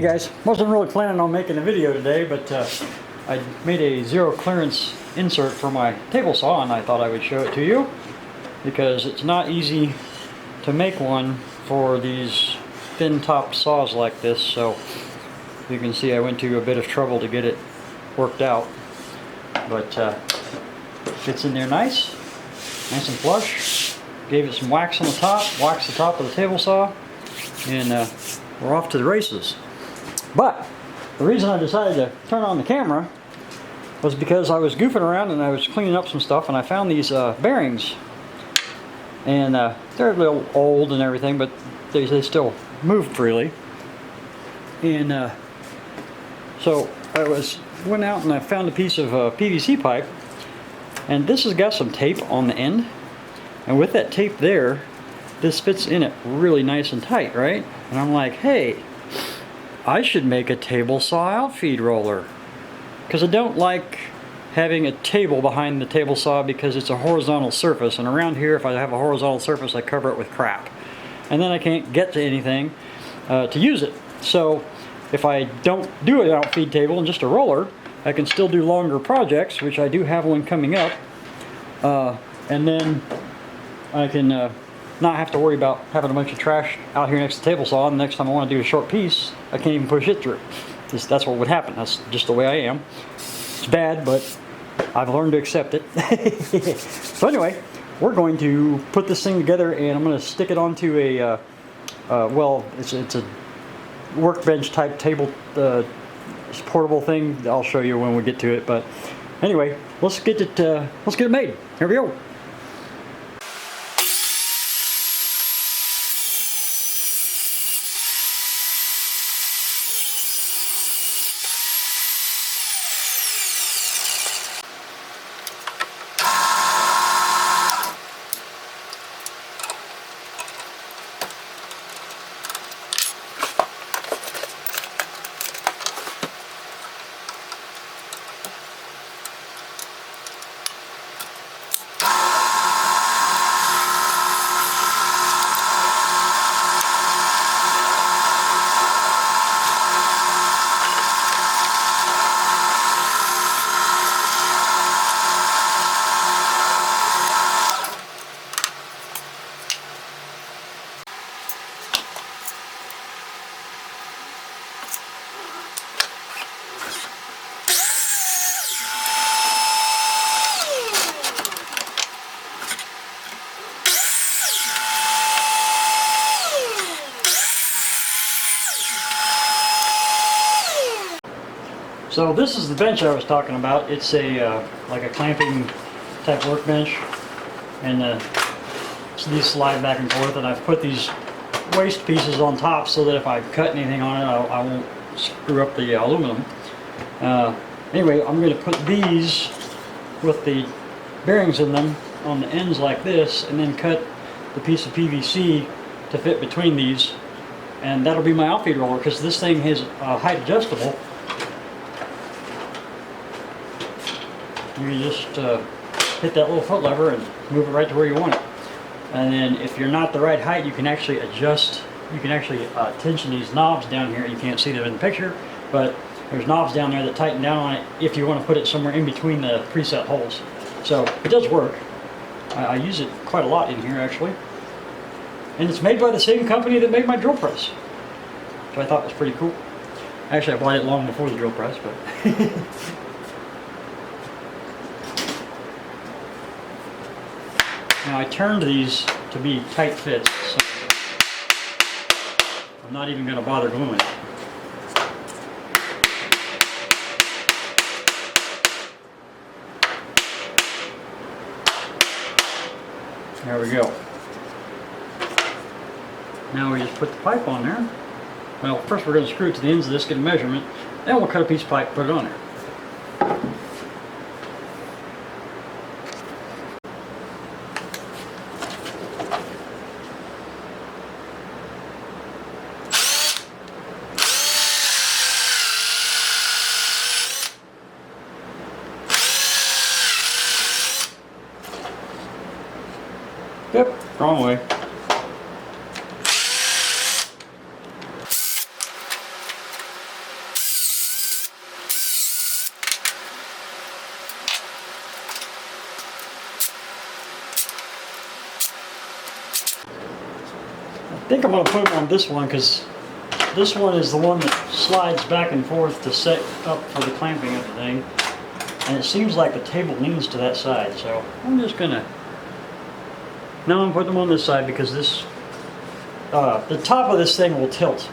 guys, wasn't really planning on making a video today, but I made a zero clearance insert for my table saw and I thought I would show it to you because it's not easy to make one for these thin top saws like this. So you can see I went to a bit of trouble to get it worked out, but fits in there nice and flush. Gave it some wax on the top, waxed the top of the table saw, and we're off to the races. But the reason I decided to turn on the camera was because I was goofing around and I was cleaning up some stuff and I found these bearings, and they're a little old and everything, but they still move freely. And so I went out and I found a piece of PVC pipe, and this has got some tape on the end, and with that tape there, this fits in it really nice and tight, right? And I'm like, hey, I should make a table saw outfeed roller, because I don't like having a table behind the table saw because it's a horizontal surface, and around here if I have a horizontal surface I cover it with crap and then I can't get to anything to use it. So if I don't do an outfeed table and just a roller, I can still do longer projects, which I do have one coming up, and then I can not have to worry about having a bunch of trash out here next to the table saw, and the next time I want to do a short piece I can't even push it through. That's what would happen. That's just the way I am. It's bad, but I've learned to accept it. So anyway, we're going to put this thing together and I'm going to stick it onto a well, it's a workbench type table portable thing. I'll show you when we get to it, but anyway, let's get it made. Here we go. So this is the bench I was talking about. It's a like a clamping type workbench, and these slide back and forth, and I've put these waste pieces on top so that if I cut anything on it I won't screw up the aluminum. Anyway, I'm going to put these with the bearings in them on the ends like this, and then cut the piece of PVC to fit between these, and that'll be my outfeed roller, because this thing is height adjustable. You just hit that little foot lever and move it right to where you want it. And then if you're not the right height, you can actually adjust, you can actually tension these knobs down here. You can't see them in the picture, but there's knobs down there that tighten down on it if you want to put it somewhere in between the preset holes. So it does work. I use it quite a lot in here actually. And it's made by the same company that made my drill press, which I thought was pretty cool. Actually, I bought it long before the drill press, but now I turned these to be tight fits, so I'm not even going to bother gluing it. There we go. Now we just put the pipe on there. Well, first we're going to screw it to the ends of this, get a measurement, then we'll cut a piece of pipe and put it on there. Yep, wrong way. think I'm going to put them on this one because this one is the one that slides back and forth to set up for the clamping of the thing. And it seems like the table leans to that side, so I'm just going to... No, I'm putting them on this side because this... the top of this thing will tilt.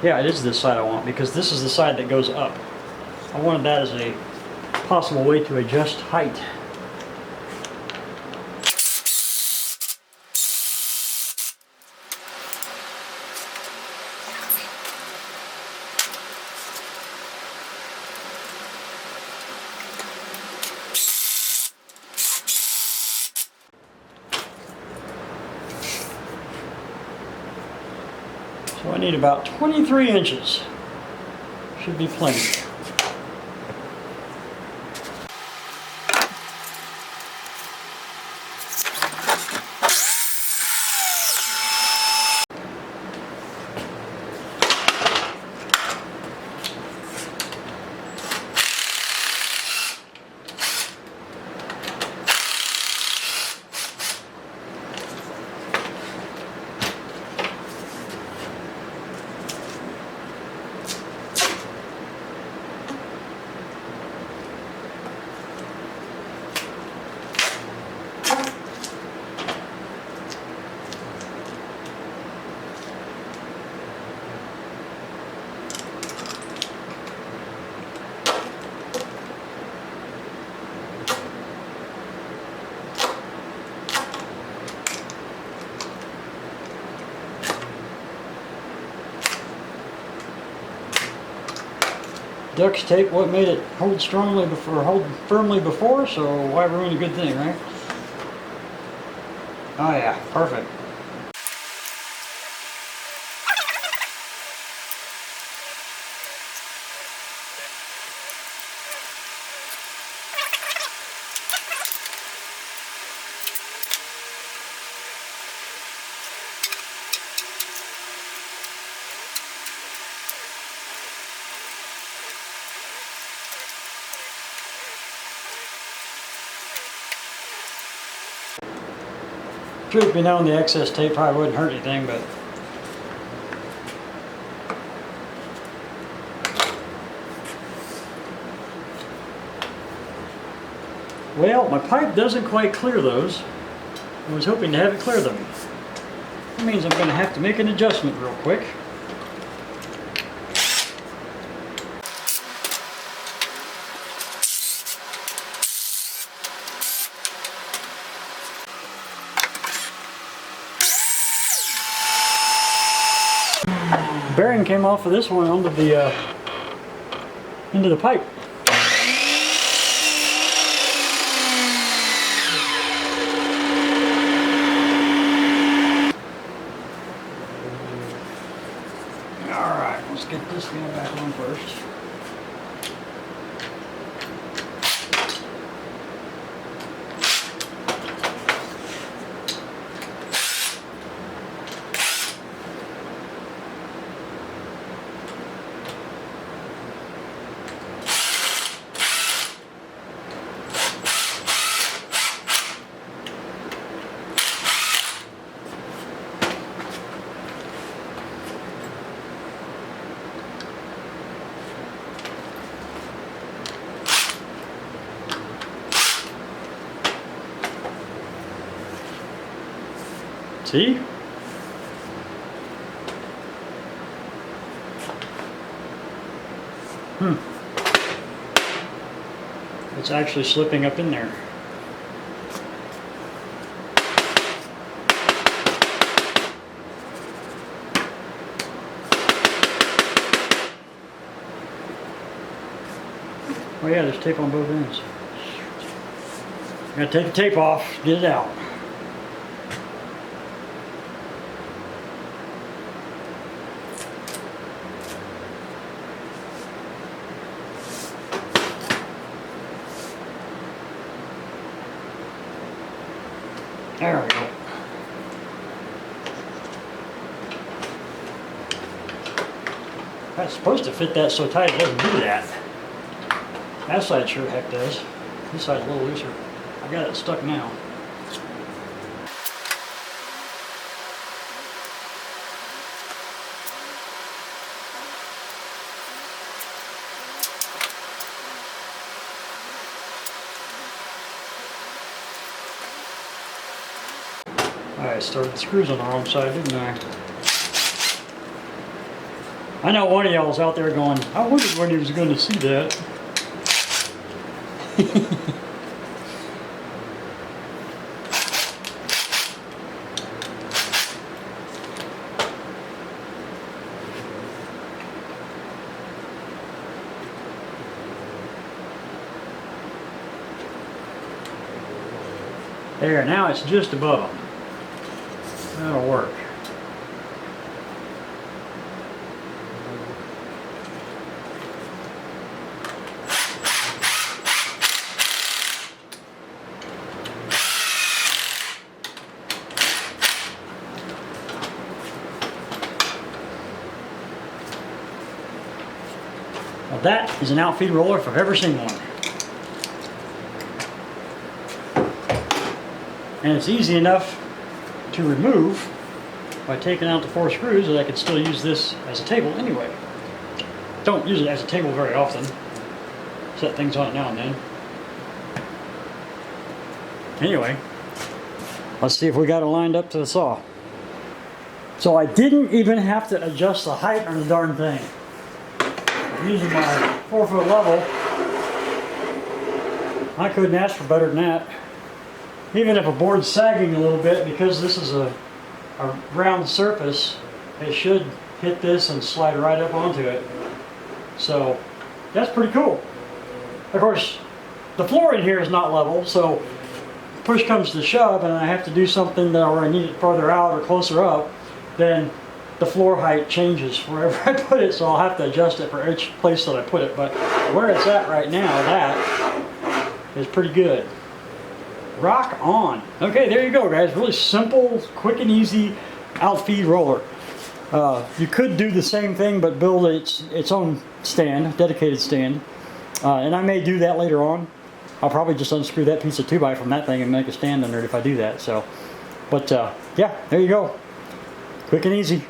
Yeah, it is this side I want because this is the side that goes up. I wanted that as a possible way to adjust height. So I need about 23 inches. Should be plenty. Duct tape, what made it hold strongly before, hold firmly before, so why ruin a good thing, right? Oh yeah, perfect. Truth be known, the excess tape probably wouldn't hurt anything, but well, my pipe doesn't quite clear those. I was hoping to have it clear them. That means I'm going to have to make an adjustment real quick. Bearing came off of this one onto the into the pipe. All right, let's get this thing back on first. See? It's actually slipping up in there. Oh yeah, there's tape on both ends. Gotta take the tape off, get it out. There we go. That's supposed to fit that so tight it doesn't do that. That side sure heck does. This side's a little looser. I got it stuck now. I started the screws on the wrong side, didn't I? I know one of y'all was out there going, I wondered when he was going to see that. There, now it's just above them. That'll work. Now that is an outfeed roller if I've ever seen one. And it's easy enough to remove by taking out the 4 screws that I could still use this as a table anyway. Don't use it as a table very often. Set things on it now and then. Anyway, let's see if we got it lined up to the saw. So I didn't even have to adjust the height on the darn thing. I'm using my 4-foot level. I couldn't ask for better than that. Even if a board's sagging a little bit, because this is a round surface, it should hit this and slide right up onto it. So that's pretty cool. Of course, the floor in here is not level, so push comes to shove and I have to do something that where I need it farther out or closer up, then the floor height changes wherever I put it, so I'll have to adjust it for each place that I put it. But where it's at right now, that is pretty good. Rock on. Okay, there you go, guys. Really simple, quick and easy outfeed roller. You could do the same thing but build its own stand, dedicated stand. And I may do that later on. I'll probably just unscrew that piece of 2x from that thing and make a stand under it if I do that. So, but yeah, there you go. Quick and easy.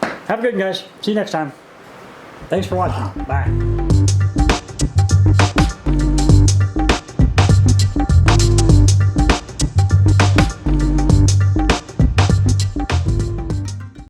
Have a good one, guys. See you next time. Thanks for watching. Bye.